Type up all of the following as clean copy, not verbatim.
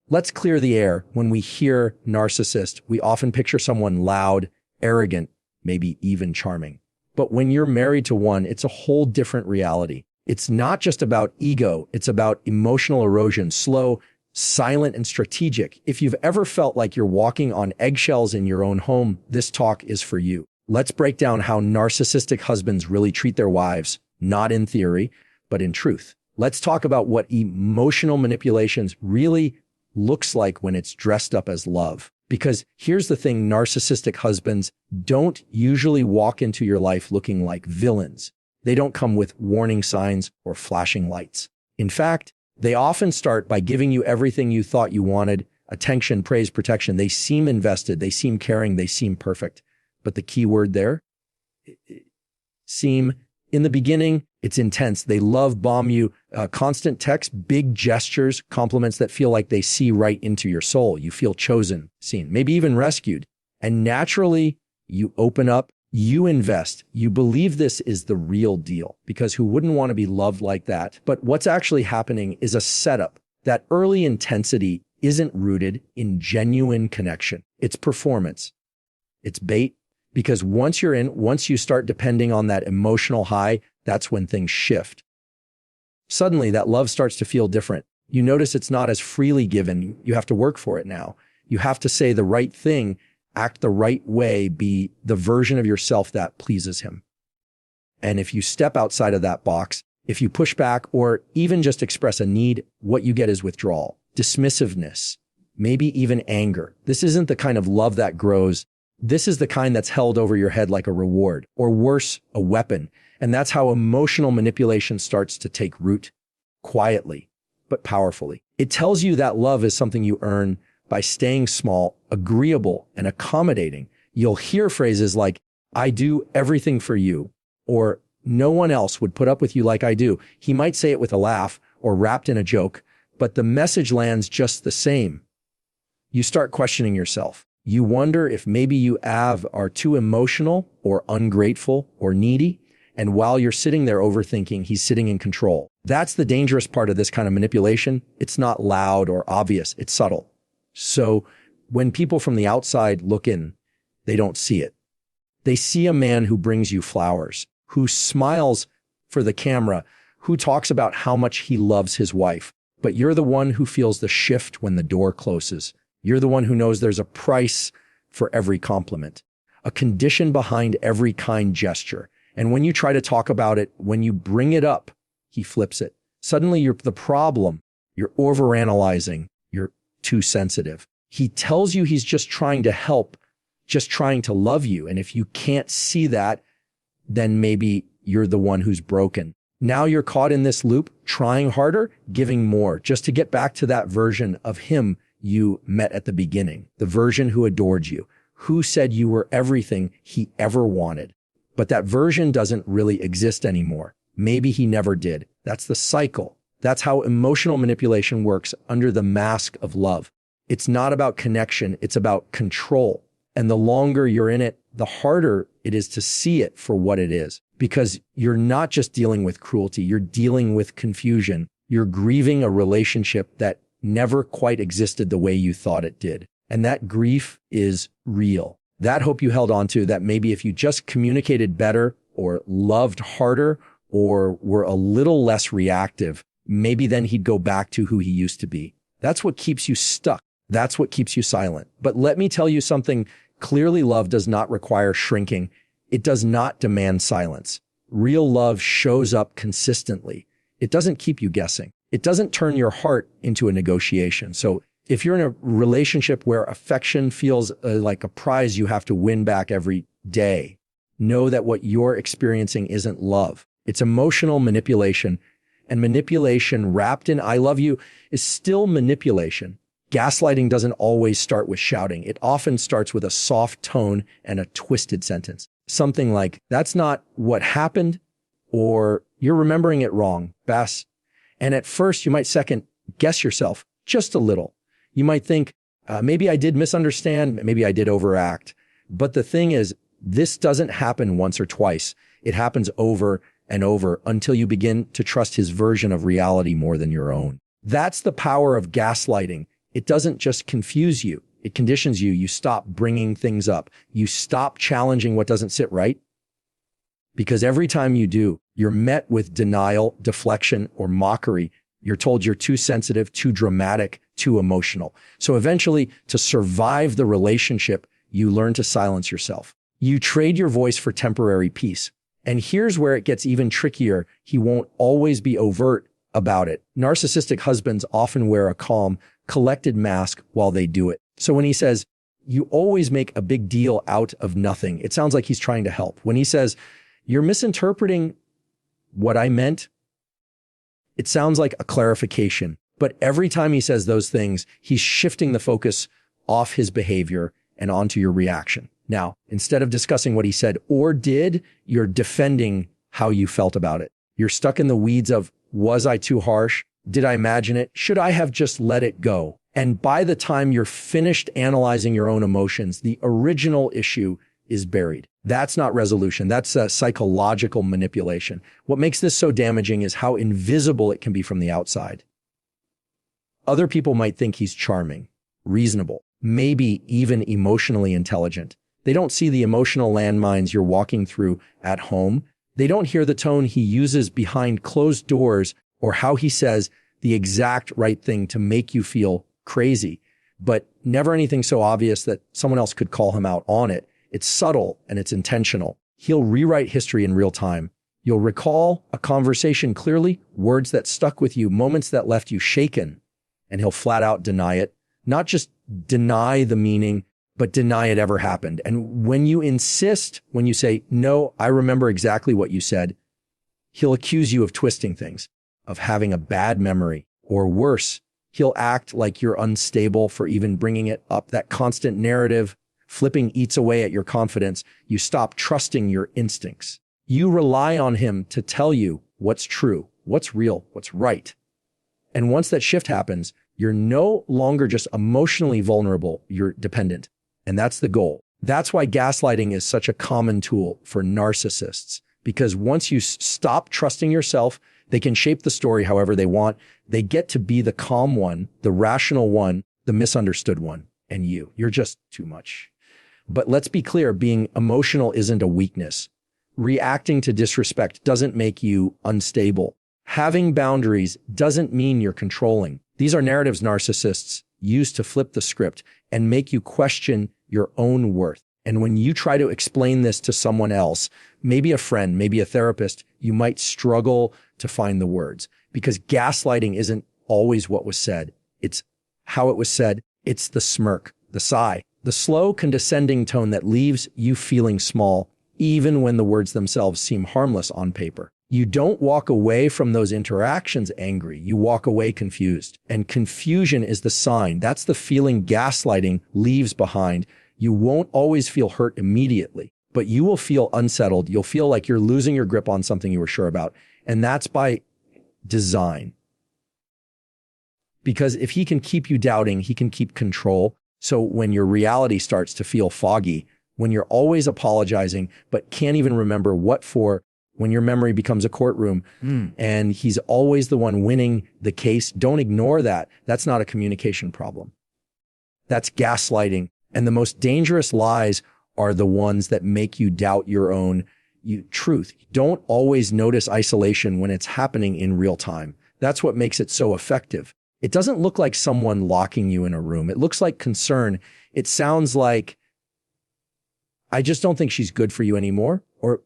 Let's clear the air. When we hear narcissist, we often picture someone loud, arrogant, maybe even charming. But when you're married to one, it's a whole different reality. It's not just about ego. It's about emotional erosion, slow, silent, and strategic. If you've ever felt like you're walking on eggshells in your own home, this talk is for you. Let's break down how narcissistic husbands really treat their wives, not in theory, but in truth. Let's talk about what emotional manipulations really looks like when it's dressed up as love. Because here's the thing, narcissistic husbands don't usually walk into your life looking like villains. They don't come with warning signs or flashing lights. In fact, they often start by giving you everything you thought you wanted: attention, praise, protection. They seem invested, they seem caring, they seem perfect. But the key word there, seem. In the beginning, it's intense. They love bomb you, constant text, big gestures, compliments that feel like they see right into your soul. You feel chosen, seen, maybe even rescued. And naturally, you open up, you invest, you believe this is the real deal, because who wouldn't want to be loved like that? But what's actually happening is a setup. That early intensity isn't rooted in genuine connection. It's performance. It's bait. Because once you're in, once you start depending on that emotional high, that's when things shift. Suddenly, that love starts to feel different. You notice it's not as freely given. You have to work for it now. You have to say the right thing, act the right way, be the version of yourself that pleases him. And if you step outside of that box, if you push back or even just express a need, what you get is withdrawal, dismissiveness, maybe even anger. This isn't the kind of love that grows. This is the kind that's held over your head like a reward, or worse, a weapon. And that's how emotional manipulation starts to take root, quietly, but powerfully. It tells you that love is something you earn by staying small, agreeable, and accommodating. You'll hear phrases like, "I do everything for you," or "No one else would put up with you like I do." He might say it with a laugh or wrapped in a joke, but the message lands just the same. You start questioning yourself. You wonder if maybe you are too emotional or ungrateful or needy. And while you're sitting there overthinking, he's sitting in control. That's the dangerous part of this kind of manipulation. It's not loud or obvious. It's subtle. So when people from the outside look in, they don't see it. They see a man who brings you flowers, who smiles for the camera, who talks about how much he loves his wife. But you're the one who feels the shift when the door closes. You're the one who knows there's a price for every compliment, a condition behind every kind gesture. And when you try to talk about it, when you bring it up, he flips it. Suddenly you're the problem. You're overanalyzing. You're too sensitive. He tells you he's just trying to help, just trying to love you. And if you can't see that, then maybe you're the one who's broken. Now you're caught in this loop, trying harder, giving more, just to get back to that version of him you met at the beginning, the version who adored you, who said you were everything he ever wanted. But that version doesn't really exist anymore. Maybe he never did. That's the cycle. That's how emotional manipulation works under the mask of love. It's not about connection. It's about control. And the longer you're in it, the harder it is to see it for what it is. Because you're not just dealing with cruelty. You're dealing with confusion. You're grieving a relationship that never quite existed the way you thought it did. And that grief is real. That hope you held on to, that maybe if you just communicated better or loved harder or were a little less reactive, maybe then he'd go back to who he used to be. That's what keeps you stuck. That's what keeps you silent. But let me tell you something. Clearly, love does not require shrinking. It does not demand silence. Real love shows up consistently. It doesn't keep you guessing. It doesn't turn your heart into a negotiation. So if you're in a relationship where affection feels like a prize you have to win back every day, know that what you're experiencing isn't love. It's emotional manipulation. And manipulation wrapped in "I love you" is still manipulation. Gaslighting doesn't always start with shouting. It often starts with a soft tone and a twisted sentence. Something like, "That's not what happened," or "You're remembering it wrong, Bass." And at first, you might second guess yourself just a little. You might think, maybe I did misunderstand, maybe I did overact. But the thing is, this doesn't happen once or twice. It happens over and over until you begin to trust his version of reality more than your own. That's the power of gaslighting. it doesn't just confuse you. It conditions you. You stop bringing things up. You stop challenging what doesn't sit right. Because every time you do, you're met with denial, deflection, or mockery. You're told you're too sensitive, too dramatic, too emotional. So eventually, to survive the relationship, you learn to silence yourself. You trade your voice for temporary peace. And here's where it gets even trickier. He won't always be overt about it. Narcissistic husbands often wear a calm, collected mask while they do it. So when he says, you always make a big deal out of nothing, it sounds like he's trying to help. When he says, you're misinterpreting what I meant, it sounds like a clarification. But every time he says those things, he's shifting the focus off his behavior and onto your reaction. Now, instead of discussing what he said or did, you're defending how you felt about it. You're stuck in the weeds of, was I too harsh? Did I imagine it? Should I have just let it go? And by the time you're finished analyzing your own emotions, the original issue is buried. That's not resolution. That's a psychological manipulation. What makes this so damaging is how invisible it can be from the outside. Other people might think he's charming, reasonable, maybe even emotionally intelligent. They don't see the emotional landmines you're walking through at home. They don't hear the tone he uses behind closed doors or how he says the exact right thing to make you feel crazy, but never anything so obvious that someone else could call him out on it. It's subtle and it's intentional. He'll rewrite history in real time. You'll recall a conversation clearly, words that stuck with you, moments that left you shaken, and he'll flat out deny it. Not just deny the meaning, but deny it ever happened. And when you insist, when you say, no, I remember exactly what you said, he'll accuse you of twisting things, of having a bad memory, or worse, he'll act like you're unstable for even bringing it up. That constant narrative flipping eats away at your confidence. You stop trusting your instincts. You rely on him to tell you what's true, what's real, what's right. And once that shift happens, you're no longer just emotionally vulnerable, you're dependent. And that's the goal. That's why gaslighting is such a common tool for narcissists, because once you stop trusting yourself, they can shape the story however they want. They get to be the calm one, the rational one, the misunderstood one, and you're just too much. But let's be clear, being emotional isn't a weakness. Reacting to disrespect doesn't make you unstable. Having boundaries doesn't mean you're controlling. These are narratives narcissists use to flip the script and make you question your own worth. And when you try to explain this to someone else, maybe a friend, maybe a therapist, you might struggle to find the words, because gaslighting isn't always what was said. It's how it was said. It's the smirk, the sigh, the slow condescending tone that leaves you feeling small, even when the words themselves seem harmless on paper. You don't walk away from those interactions angry. You walk away confused. And confusion is the sign. That's the feeling gaslighting leaves behind. You won't always feel hurt immediately, but you will feel unsettled. You'll feel like you're losing your grip on something you were sure about. And that's by design. Because if he can keep you doubting, he can keep control. So when your reality starts to feel foggy, when you're always apologizing, but can't even remember what for, when your memory becomes a courtroom and he's always the one winning the case, don't ignore that. That's not a communication problem. That's gaslighting. And the most dangerous lies are the ones that make you doubt your own truth. Don't always notice isolation when it's happening in real time. That's what makes it so effective. It doesn't look like someone locking you in a room. It looks like concern. It sounds like, I just don't think she's good for you anymore. Or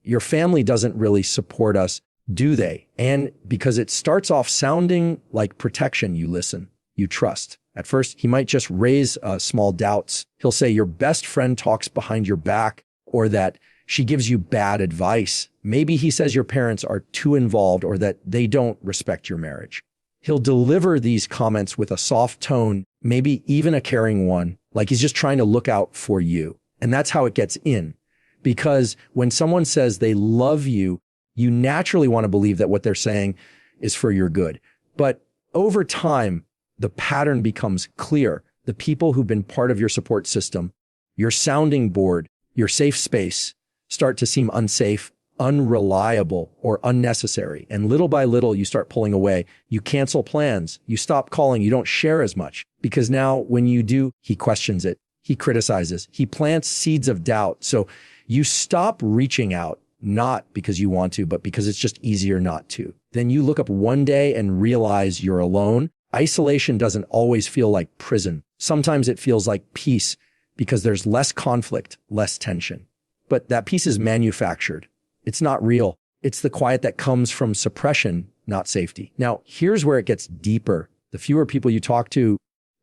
your family doesn't really support us, do they? And because it starts off sounding like protection, you listen, you trust. At first, he might just raise small doubts. He'll say your best friend talks behind your back, or that she gives you bad advice. Maybe he says your parents are too involved, or that they don't respect your marriage. He'll deliver these comments with a soft tone, maybe even a caring one, like he's just trying to look out for you. And that's how it gets in. Because when someone says they love you, you naturally want to believe that what they're saying is for your good. But over time, the pattern becomes clear. The people who've been part of your support system, your sounding board, your safe space, start to seem unsafe, unreliable or unnecessary. And little by little, you start pulling away. You cancel plans. You stop calling. You don't share as much because now when you do, he questions it. He criticizes. He plants seeds of doubt. So you stop reaching out, not because you want to, but because it's just easier not to. Then you look up one day and realize you're alone. Isolation doesn't always feel like prison. Sometimes it feels like peace because there's less conflict, less tension. But that peace is manufactured. It's not real. It's the quiet that comes from suppression, not safety. Now, here's where it gets deeper. The fewer people you talk to,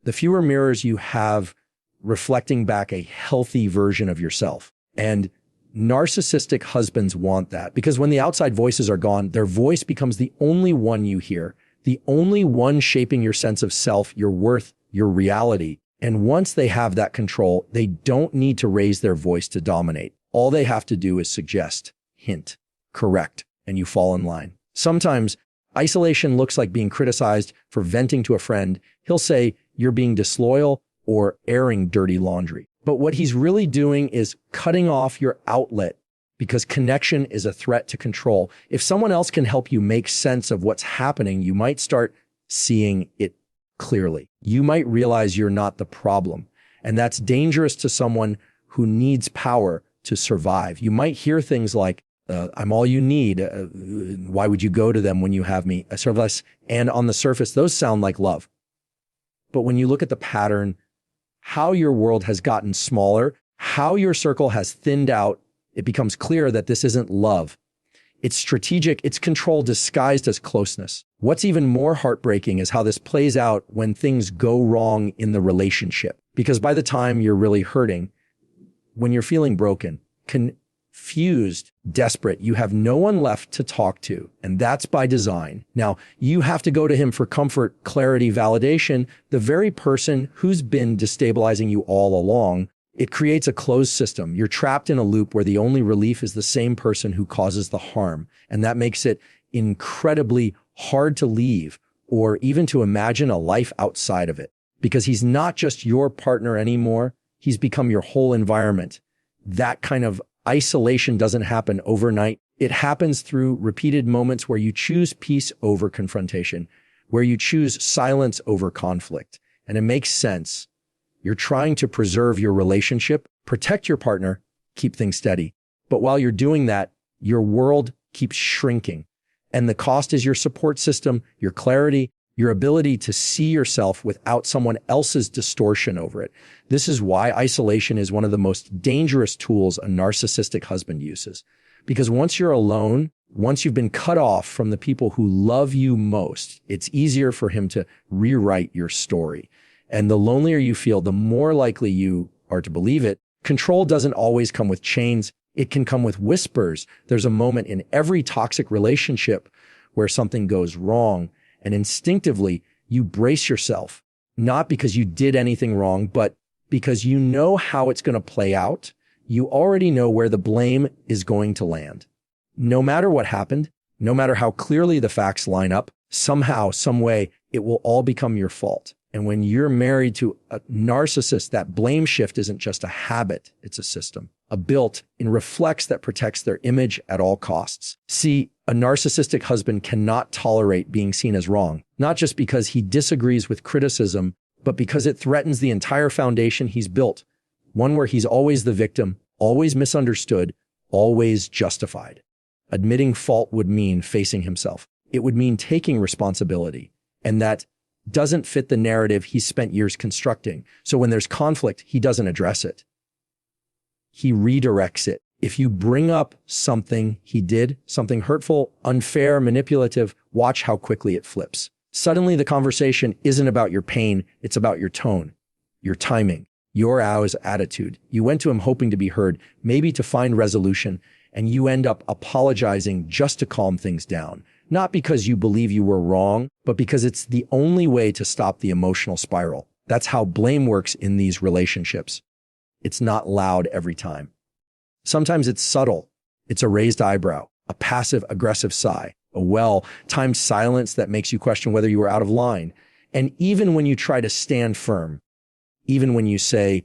the fewer mirrors you have reflecting back a healthy version of yourself. And narcissistic husbands want that because when the outside voices are gone, their voice becomes the only one you hear, the only one shaping your sense of self, your worth, your reality. And once they have that control, they don't need to raise their voice to dominate. All they have to do is suggest, hint, correct, and you fall in line. Sometimes isolation looks like being criticized for venting to a friend. He'll say you're being disloyal or airing dirty laundry. But what he's really doing is cutting off your outlet because connection is a threat to control. If someone else can help you make sense of what's happening, you might start seeing it clearly. You might realize you're not the problem. And that's dangerous to someone who needs power to survive. You might hear things like, I'm all you need. Why would you go to them when you have me? Sort of less. And on the surface, those sound like love. But when you look at the pattern, how your world has gotten smaller, how your circle has thinned out, it becomes clear that this isn't love. It's strategic. It's control disguised as closeness. What's even more heartbreaking is how this plays out when things go wrong in the relationship. Because by the time you're really hurting, when you're feeling broken, confused, desperate, you have no one left to talk to. And that's by design. Now, you have to go to him for comfort, clarity, validation, the very person who's been destabilizing you all along. It creates a closed system. You're trapped in a loop where the only relief is the same person who causes the harm. And that makes it incredibly hard to leave or even to imagine a life outside of it. Because he's not just your partner anymore. He's become your whole environment. That kind of isolation doesn't happen overnight. It happens through repeated moments where you choose peace over confrontation, where you choose silence over conflict. And it makes sense. You're trying to preserve your relationship, protect your partner, keep things steady. But while you're doing that, your world keeps shrinking. And the cost is your support system, your clarity, your ability to see yourself without someone else's distortion over it. This is why isolation is one of the most dangerous tools a narcissistic husband uses. Because once you're alone, once you've been cut off from the people who love you most, it's easier for him to rewrite your story. And the lonelier you feel, the more likely you are to believe it. Control doesn't always come with chains. It can come with whispers. There's a moment in every toxic relationship where something goes wrong. And instinctively, you brace yourself, not because you did anything wrong, but because you know how it's going to play out. You already know where the blame is going to land. No matter what happened, no matter how clearly the facts line up, somehow, some way, it will all become your fault. And when you're married to a narcissist, that blame shift isn't just a habit, it's a system, a built-in reflex that protects their image at all costs. See, a narcissistic husband cannot tolerate being seen as wrong, not just because he disagrees with criticism, but because it threatens the entire foundation he's built, one where he's always the victim, always misunderstood, always justified. Admitting fault would mean facing himself. It would mean taking responsibility, and that doesn't fit the narrative he's spent years constructing. So when there's conflict, he doesn't address it. He redirects it. If you bring up something he did, something hurtful, unfair, manipulative, watch how quickly it flips. Suddenly the conversation isn't about your pain, it's about your tone, your timing, your attitude. You went to him hoping to be heard, maybe to find resolution, and you end up apologizing just to calm things down. Not because you believe you were wrong, but because it's the only way to stop the emotional spiral. That's how blame works in these relationships. It's not loud every time. Sometimes it's subtle. It's a raised eyebrow, a passive-aggressive sigh, a well-timed silence that makes you question whether you were out of line. And even when you try to stand firm, even when you say,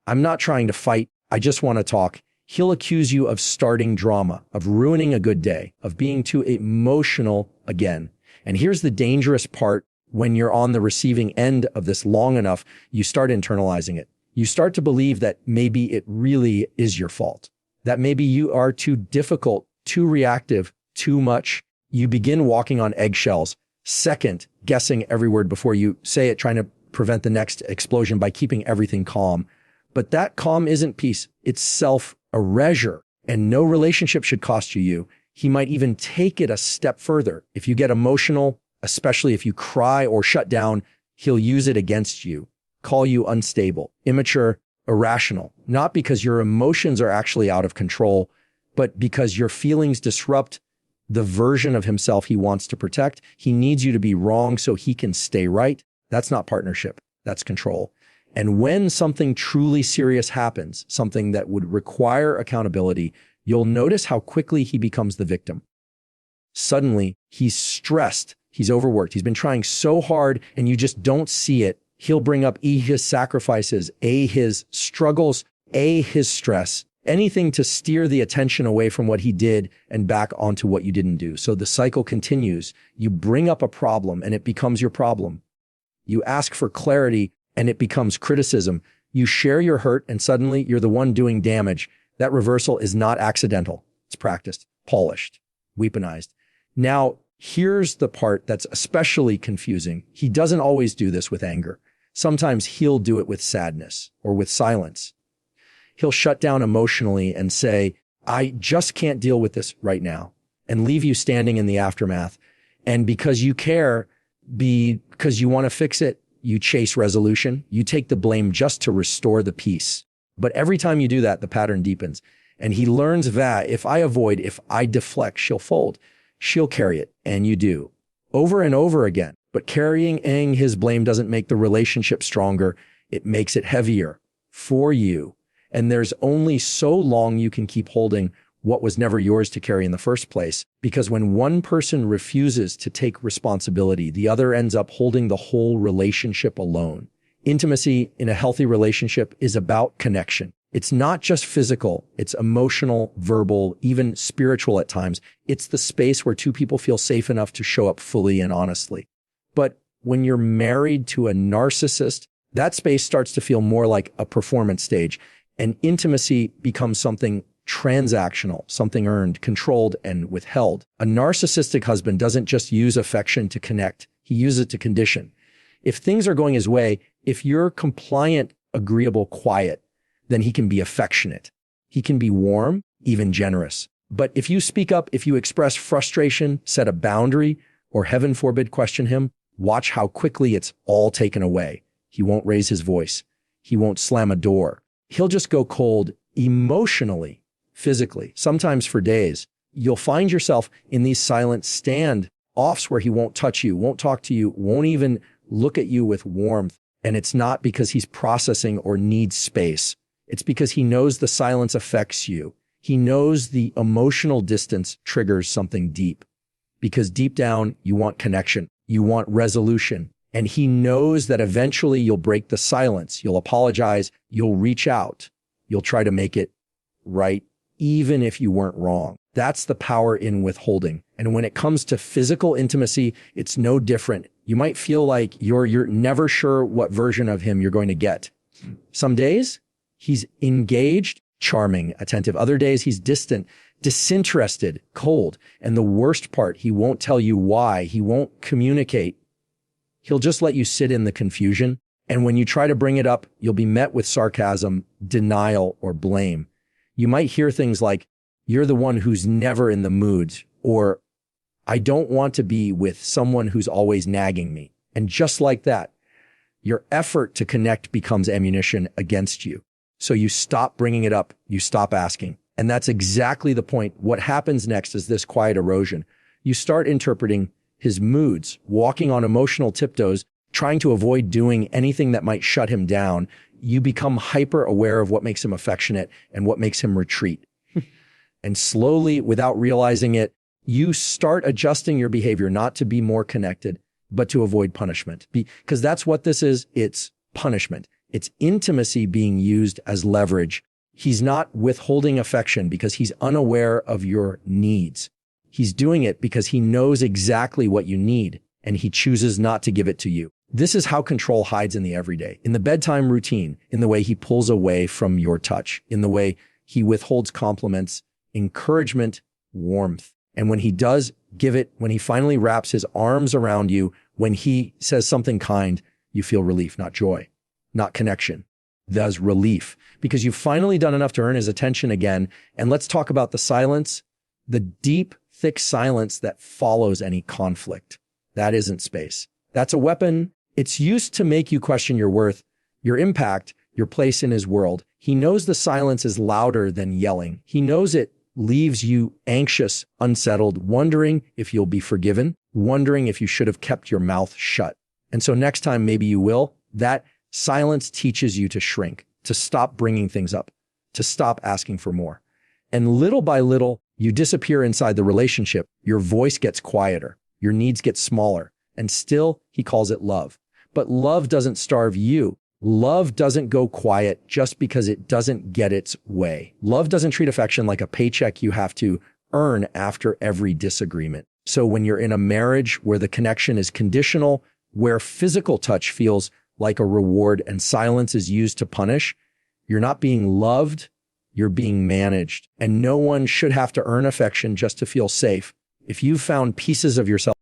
I'm not trying to fight, I just want to talk, He'll accuse you of starting drama, of ruining a good day, of being too emotional again. And here's the dangerous part. When you're on the receiving end of this long enough, you start internalizing it. You start to believe that maybe it really is your fault, that maybe you are too difficult, too reactive, too much. You begin walking on eggshells, second, guessing every word before you say it, trying to prevent the next explosion by keeping everything calm. But that calm isn't peace. It's self-erasure, and no relationship should cost you. He might even take it a step further. If you get emotional, especially if you cry or shut down, he'll use it against you, call you unstable, immature, irrational, not because your emotions are actually out of control, but because your feelings disrupt the version of himself he wants to protect. He needs you to be wrong so he can stay right. That's not partnership. That's control. And when something truly serious happens, something that would require accountability, you'll notice how quickly he becomes the victim. Suddenly, he's stressed. He's overworked. He's been trying so hard and you just don't see it. He'll bring up his sacrifices, his struggles, his stress, anything to steer the attention away from what he did and back onto what you didn't do. So the cycle continues. You bring up a problem and it becomes your problem. You ask for clarity and it becomes criticism. You share your hurt and suddenly you're the one doing damage. That reversal is not accidental. It's practiced, polished, weaponized. Now, here's the part that's especially confusing. He doesn't always do this with anger. Sometimes he'll do it with sadness or with silence. He'll shut down emotionally and say, I just can't deal with this right now, and leave you standing in the aftermath. And because you care, because you want to fix it, you chase resolution. You take the blame just to restore the peace. But every time you do that, the pattern deepens. And he learns that if I avoid, if I deflect, she'll fold. She'll carry it, and you do, over and over again. But carrying his blame doesn't make the relationship stronger. It makes it heavier for you. And there's only so long you can keep holding what was never yours to carry in the first place. Because when one person refuses to take responsibility, the other ends up holding the whole relationship alone. Intimacy in a healthy relationship is about connection. It's not just physical, it's emotional, verbal, even spiritual at times. It's the space where two people feel safe enough to show up fully and honestly. But when you're married to a narcissist, that space starts to feel more like a performance stage, and intimacy becomes something transactional, something earned, controlled, and withheld. A narcissistic husband doesn't just use affection to connect, he uses it to condition. If things are going his way, if you're compliant, agreeable, quiet, then he can be affectionate. He can be warm, even generous. But if you speak up, if you express frustration, set a boundary, or heaven forbid, question him, watch how quickly it's all taken away. He won't raise his voice. He won't slam a door. He'll just go cold emotionally, physically, sometimes for days. You'll find yourself in these silent stand-offs where he won't touch you, won't talk to you, won't even look at you with warmth. And it's not because he's processing or needs space. It's because he knows the silence affects you. He knows the emotional distance triggers something deep. Because deep down, you want connection. You want resolution. And he knows that eventually you'll break the silence. You'll apologize. You'll reach out. You'll try to make it right, even if you weren't wrong. That's the power in withholding. And when it comes to physical intimacy, it's no different. You might feel like you're never sure what version of him you're going to get. Some days, he's engaged, charming, attentive. Other days, he's distant, disinterested, cold. And the worst part, he won't tell you why. He won't communicate. He'll just let you sit in the confusion. And when you try to bring it up, you'll be met with sarcasm, denial, or blame. You might hear things like, "You're the one who's never in the mood," or "I don't want to be with someone who's always nagging me." And just like that, your effort to connect becomes ammunition against you. So you stop bringing it up. You stop asking. And that's exactly the point. What happens next is this quiet erosion. You start interpreting his moods, walking on emotional tiptoes, trying to avoid doing anything that might shut him down. You become hyper aware of what makes him affectionate and what makes him retreat. And slowly, without realizing it, you start adjusting your behavior, not to be more connected, but to avoid punishment. Because that's what this is. It's punishment. It's intimacy being used as leverage He's not withholding affection because he's unaware of your needs. He's doing it because he knows exactly what you need, and he chooses not to give it to you. This is how control hides in the everyday, in the bedtime routine, in the way he pulls away from your touch, in the way he withholds compliments, encouragement, warmth. And when he does give it, when he finally wraps his arms around you, when he says something kind, you feel relief, not joy, not connection. There's relief because you've finally done enough to earn his attention again. And let's talk about the silence, the deep, thick silence that follows any conflict. That isn't space. That's a weapon. It's used to make you question your worth, your impact, your place in his world. He knows the silence is louder than yelling. He knows it leaves you anxious, unsettled, wondering if you'll be forgiven, wondering if you should have kept your mouth shut. And so next time, maybe you will. That silence teaches you to shrink, to stop bringing things up, to stop asking for more. And little by little, you disappear inside the relationship. Your voice gets quieter. Your needs get smaller. And still, he calls it love. But love doesn't starve you. Love doesn't go quiet just because it doesn't get its way. Love doesn't treat affection like a paycheck you have to earn after every disagreement. So when you're in a marriage where the connection is conditional, where physical touch feels like a reward and silence is used to punish, you're not being loved, you're being managed. And no one should have to earn affection just to feel safe. If you've found pieces of yourself